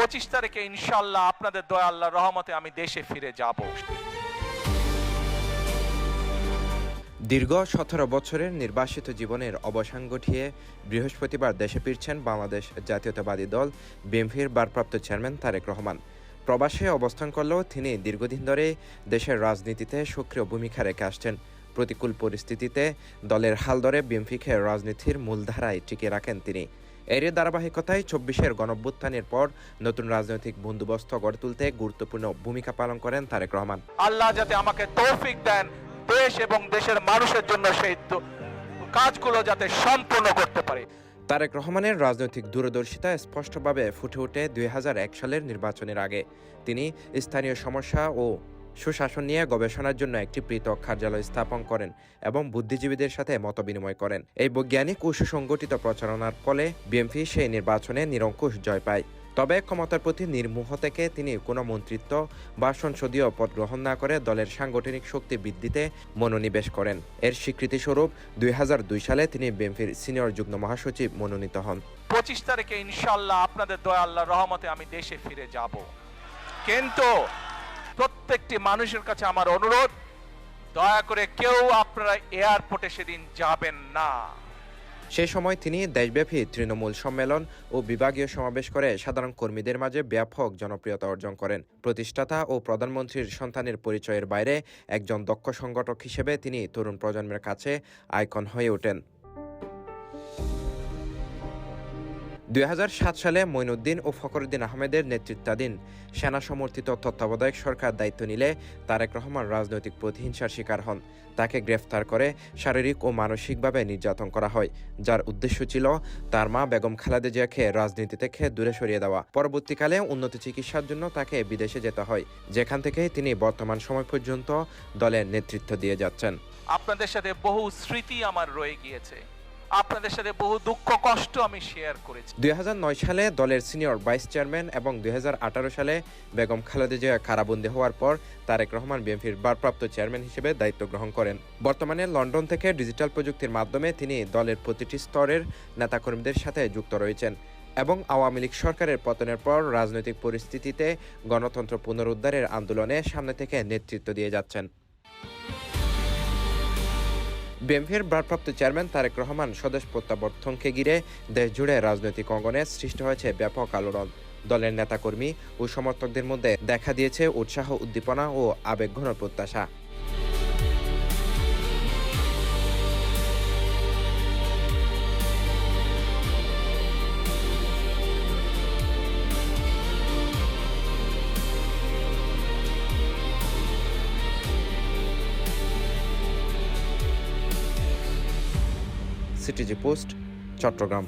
25 তারিখে ইনশাআল্লাহ আপনাদের দয়া আল্লাহর রহমতে আমি দেশে ফিরে যাব। দীর্ঘ 17 বছরের নির্বাসিত জীবনের অবসান ঘটিয়ে বৃহস্পতিবার দেশে ফিরছেন বাংলাদেশ জাতীয়তাবাদী দল বিএনপির ভারপ্রাপ্ত চেয়ারম্যান তারেক রহমান। প্রবাসে অবস্থান করলেও তিনি দীর্ঘদিন ধরে দেশের রাজনীতিতে সক্রিয় ভূমিকা রেখে আসছেন। প্রতিকূল পরিস্থিতিতে দলের হাল ধরে বিএনপিকে রাজনীতির মূলধারায় টিকিয়ে রাখেন তিনি। এরই ধারাবাহিকতায় 24-এর গণঅভ্যুত্থানের পর নতুন রাজনৈতিক বন্দোবস্ত গড়ে তুলতে গুরুত্বপূর্ণ ভূমিকা পালন করেন তারেক রহমান। আল্লাহ যাতে আমাকে তৌফিক দেন দেশ এবং দেশের মানুষের জন্য সেই কাজগুলো যাতে সম্পূর্ণ করতে পারে। তারেক রহমানের রাজনৈতিক দূরদর্শিতা স্পষ্টভাবে ফুটে ওঠে 2001 সালের নির্বাচনের আগে। তিনি স্থানীয় সমস্যা ও সুশাসন নিয়ে গবেষণার জন্য একটি পৃথক কার্যালয় স্থাপন করেন এবং বুদ্ধিজীবীদের সাথে মতবিনিময় করেন। এই বৈজ্ঞানিক ও সুসংগঠিত প্রচারণার ফলে বিএনপি সেই নির্বাচনে নিরঙ্কুশ জয় পায়। তবে ক্ষমতার প্রতি নির্মোহ থেকে তিনি কোনো মন্ত্রিত্ব বা সংসদীয় পদ গ্রহণ না করে দলের সাংগঠনিক শক্তি বৃদ্ধিতে মনোনিবেশ করেন। এর স্বীকৃতিস্বরূপ 2002 সালে তিনি বিএনপির সিনিয়র যুগ্ম মহাসচিব মনোনীত হন। 25 তারিখে ইনশাআল্লাহ আপনাদের দয়া আল্লাহর রহমতে আমি দেশে ফিরে যাব। কিন্তু প্রত্যেকটি মানুষের কাছে আমার অনুরোধ, দয়া করে কেউ আপনারা এয়ারপোর্টে সেদিন যাবেন না। সে সময় তিনি দেশব্যাপী তৃণমূল সম্মেলন ও বিভাগীয় সমাবেশ করে সাধারণ কর্মীদের মাঝে ব্যাপক জনপ্রিয়তা অর্জন করেন। প্রতিষ্ঠাতা ও প্রধানমন্ত্রীর সন্তানের পরিচয়ের বাইরে একজন দক্ষ সংগঠক হিসেবে তিনি তরুণ প্রজন্মের কাছে আইকন হয়ে ওঠেন। 2007 সালে মঈনুদ্দিন ও ফখরুদ্দিন আহমেদের নেতৃত্বাধীন সেনা সমর্থিত তত্ত্বাবধায়ক সরকার দায়িত্ব নিলে তারেক রহমান রাজনৈতিক প্রতিহিংসার শিকার হন। তাকে গ্রেফতার করে শারীরিক ও মানসিকভাবে নির্যাতন করা হয়, যার উদ্দেশ্য ছিল তার মা বেগম খালেদা জিয়াকে রাজনীতি থেকে দূরে সরিয়ে দেওয়া। পরবর্তীকালে উন্নত চিকিৎসার জন্য তাকে বিদেশে যেতে হয়, যেখান থেকে তিনি বর্তমান সময় পর্যন্ত দলের নেতৃত্ব দিয়ে যাচ্ছেন। আপনাদের সাথে বহু স্মৃতি আমার রয়ে গিয়েছে, আপনাদের সাথে বহু দুঃখ কষ্ট আমি শেয়ার করেছি। 2009 সালে দলের সিনিয়র ভাইস চেয়ারম্যান এবং 2018 সালে বেগম খালেদা জিয়া কারাবন্দী হওয়ার পর তারেক রহমান বিএনপির ভারপ্রাপ্ত চেয়ারম্যান হিসেবে দায়িত্ব গ্রহণ করেন। বর্তমানে লন্ডন থেকে ডিজিটাল প্রযুক্তির মাধ্যমে তিনি দলের প্রতিটি স্তরের নেতাকর্মীদের সাথে যুক্ত রয়েছেন এবং আওয়ামী লীগ সরকারের পতনের পর রাজনৈতিক পরিস্থিতিতে গণতন্ত্র পুনরুদ্ধারের আন্দোলনে সামনে থেকে নেতৃত্ব দিয়ে যাচ্ছেন। বিএনপির ভারপ্রাপ্ত চেয়ারম্যান তারেক রহমান স্বদেশ প্রত্যাবর্তনকে ঘিরে দেশজুড়ে রাজনৈতিক অঙ্গনে সৃষ্টি হয়েছে ব্যাপক আলোড়ন। দলের নেতাকর্মী ও সমর্থকদের মধ্যে দেখা দিয়েছে উৎসাহ, উদ্দীপনা ও আবেগঘন প্রত্যাশা। CTG post, Chittagong.